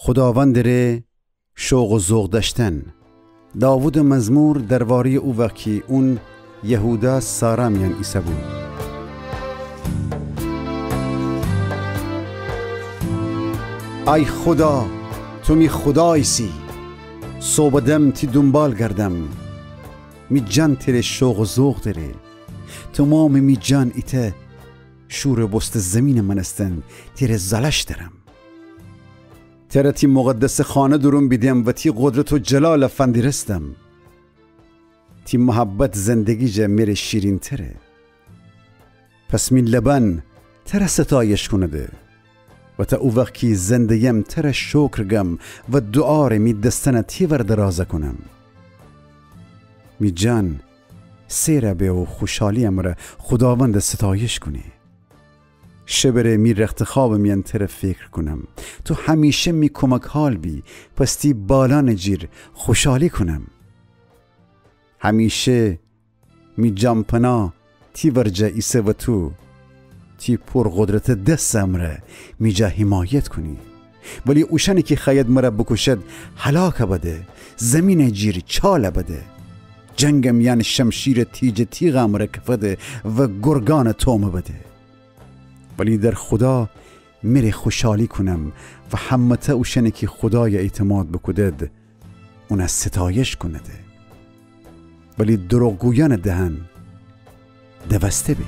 خداوند ره شوق و ذوق داشتن. داوود مزمور درباره او وقتی اون یهودا سارا میان عیسی بود. ای خدا تو می خدایسی، صبح دم تی دنبال گردم. می جان تیر شوق و ذوق داره، تمام می جان ایته شور بست زمین من استن تیر زلش دارم. تیره تی مقدس خانه درون بیدیم و تی قدرت و جلال فندیرستم. تی محبت زندگی جه میره شیرین تره، پس من لبن تره ستایش کنده و تا او وقتی زندگیم تره شکر گم و دعاره می دستنه تی ور درازه کنم. می جان سیره به و خوشحالی امره خداوند ستایش کنی. شبره می رخت خواب میان تره فکر کنم، تو همیشه می کمک حال بی، پس تی بالان جیر خوشحالی کنم. همیشه می جمپنا تی ورجه ایسه و تو تی پر قدرت دست امره می جا حمایت کنی. ولی اوشنی که خیاد مره بکشد هلاک بده، زمین جیر چال بده. جنگم یعنی شمشیر تیج تیغ امره کفده و گرگان تومه بده. ولی در خدا میره خوشحالی کنم و همته اوشنی که خدای اعتماد بکدد اون از ستایش کنده. ولی دروغگویان دهن دوسته بی.